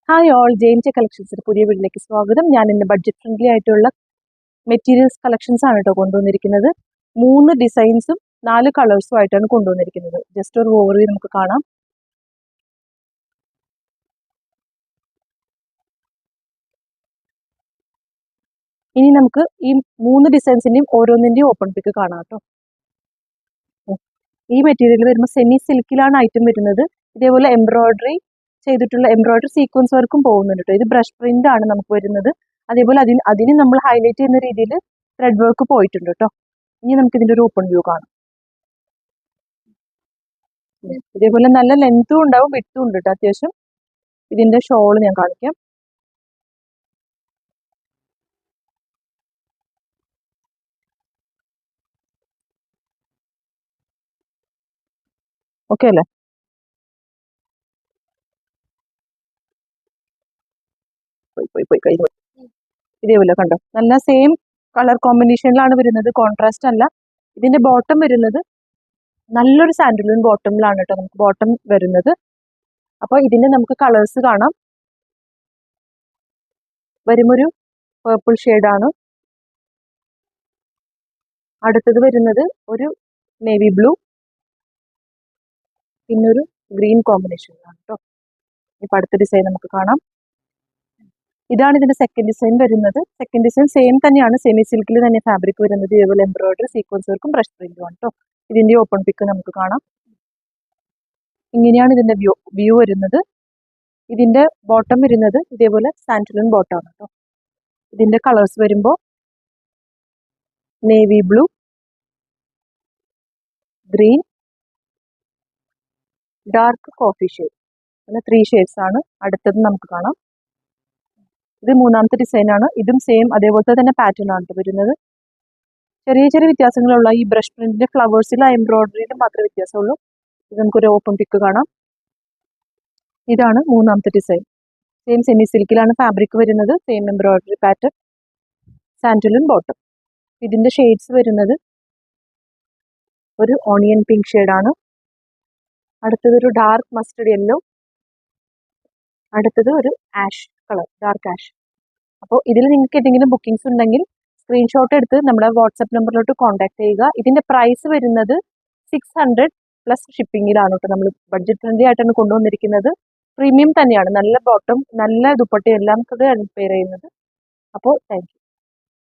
Hi all, James കളക്ഷൻസിന്റെ പുതിയ വീട്ടിലേക്ക് സ്വാഗതം. ഞാൻ ഇന്ന് ബഡ്ജറ്റ് ഫ്രണ്ട്ലി ആയിട്ടുള്ള മെറ്റീരിയൽസ് കളക്ഷൻസ് ആണ് കേട്ടോ കൊണ്ടുവന്നിരിക്കുന്നത്. 3 ഡിസൈൻസും 4 കളേഴ്സും ആയിട്ടാണ് കൊണ്ടുവന്നിരിക്കുന്നത്. ജസ്റ്റ് ഒരു ഓവർവ്യൂ നമുക്ക് കാണാം. ഇനി നമുക്ക് ഈ 3 ഡിസൈൻസിന്റെയും ഓരോന്നിന്റെയും ഓപ്പൺ പിക്ക് കാണാം കേട്ടോ. ഈ മെറ്റീരിയൽ വരുമ്പോൾ സെമി സിൽക്കിലാണ് ഐറ്റം വരുന്നത്. ഇതേപോലെ എംബ്രോയിഡറി ചെയ്തിട്ടുള്ള എംബ്രോയിഡറി സീക്വൻസ് വർക്കും പോകുന്നുണ്ട് കേട്ടോ. ഇത് ബ്രഷ് പ്രിന്റ് ആണ് നമുക്ക് വരുന്നത്. അതേപോലെ അതിന് നമ്മൾ ഹൈലൈറ്റ് ചെയ്യുന്ന രീതിയിൽ ത്രെഡ് വർക്ക് പോയിട്ടുണ്ട് കേട്ടോ. ഇനി നമുക്ക് ഇതിന്റെ ഒരു ഓപ്പൺ വ്യൂ കാണാം. ഇതേപോലെ നല്ല ലെങ്ത്തും ഉണ്ടാവും, വിട്ടും ഉണ്ട് കേട്ടോ അത്യാവശ്യം. ഇതിന്റെ ഷോള് ഞാൻ കാണിക്കാം. ഓക്കെ അല്ലേ? ഇതേപോലെ കണ്ടോ, നല്ല സെയിം കളർ കോമ്പിനേഷനിലാണ് വരുന്നത്, കോൺട്രാസ്റ്റ് അല്ല. ഇതിന്റെ ബോട്ടം വരുന്നത് നല്ലൊരു സാൻഡലൂൺ ബോട്ടമിലാണ് കേട്ടോ നമുക്ക് ബോട്ടം വരുന്നത്. അപ്പോൾ ഇതിന്റെ നമുക്ക് കളേഴ്സ് കാണാം. വരുമൊരു പേർപ്പിൾ ഷെയ്ഡാണ്. അടുത്തത് വരുന്നത് ഒരു നേവി ബ്ലൂ, പിന്നൊരു ഗ്രീൻ കോമ്പിനേഷനിലാണ് കേട്ടോ. ഇപ്പൊ അടുത്ത ഡിസൈൻ നമുക്ക് കാണാം. ഇതാണ് ഇതിന്റെ സെക്കൻഡ് ഡിസൈൻ വരുന്നത്. സെക്കൻഡ് ഡിസൈൻ സെയിം തന്നെയാണ്, സെമി സിൽക്കിൽ തന്നെ ഫാബ്രിക് വരുന്നത്. ഇതേപോലെ എംബ്രോയിഡറി സീക്വൻസ് വർക്കും ബ്രഷ് പ്രിന്റും ആണ് കേട്ടോ. ഇതിന്റെ ഓപ്പൺ പിക്ക് നമുക്ക് കാണാം. ഇങ്ങനെയാണ് ഇതിന്റെ വ്യൂ വരുന്നത്. ഇതിന്റെ ബോട്ടം വരുന്നത് ഇതേപോലെ സാൻഡലൂൺ ബോട്ടം ആണ് കേട്ടോ. ഇതിന്റെ കളേഴ്സ് വരുമ്പോൾ navy blue, green, dark coffee shade, അങ്ങനെ 3 ഷെയ്ഡ്സ് ആണ്. അടുത്തത് നമുക്ക് കാണാം. ഇത് മൂന്നാമത്തെ ഡിസൈൻ ആണ്. ഇതും സെയിം അതേപോലത്തെ തന്നെ പാറ്റേൺ ആണ് വരുന്നത്. ചെറിയ ചെറിയ വ്യത്യാസങ്ങളുള്ള ഈ ബ്രഷ് പ്രിന്റിന്റെ ഫ്ലവേഴ്സിലും എംബ്രോയിഡറിയിലും മാത്രമേ വ്യത്യാസമുള്ളൂ. ഇത് നമുക്കൊരു ഓപ്പൺ പിക്ക് കാണാം. ഇതാണ് മൂന്നാമത്തെ ഡിസൈൻ. സെയിം സെമി സിൽക്കിലാണ് ഫാബ്രിക് വരുന്നത്. സെയിം എംബ്രോയിഡറി പാറ്റേൺ, സാൻഡലൂൺ ബോട്ടം. ഇതിന്റെ ഷെയ്ഡ്സ് വരുന്നത് ഒരു ഓണിയൻ പിങ്ക് ഷെയ്ഡാണ്. അടുത്തത് ഒരു ഡാർക്ക് മസ്റ്റർഡ് യെല്ലോ, അടുത്തത് ഒരു ആഷ് കളർ, ഡാർക്ക് ആഷ്. അപ്പോൾ ഇതിൽ നിങ്ങൾക്ക് എന്തെങ്കിലും ബുക്കിംഗ്സ് ഉണ്ടെങ്കിൽ സ്ക്രീൻഷോട്ട് എടുത്ത് നമ്മുടെ വാട്സപ്പ് നമ്പറിലോട്ട് കോൺടാക്ട് ചെയ്യുക. ഇതിന്റെ പ്രൈസ് വരുന്നത് 600 പ്ലസ് ഷിപ്പിംഗിലാണ് കേട്ടോ. നമ്മൾ ബഡ്ജറ്റ് ഫ്രണ്ട്ലി ആയിട്ടാണ് കൊണ്ടുവന്നിരിക്കുന്നത്. പ്രീമിയം തന്നെയാണ്, നല്ല ബോട്ടം, നല്ല ദുപ്പട്ട എല്ലാം കൂടെ പെയർ ചെയ്യുന്നത്. അപ്പോൾ താങ്ക് യു.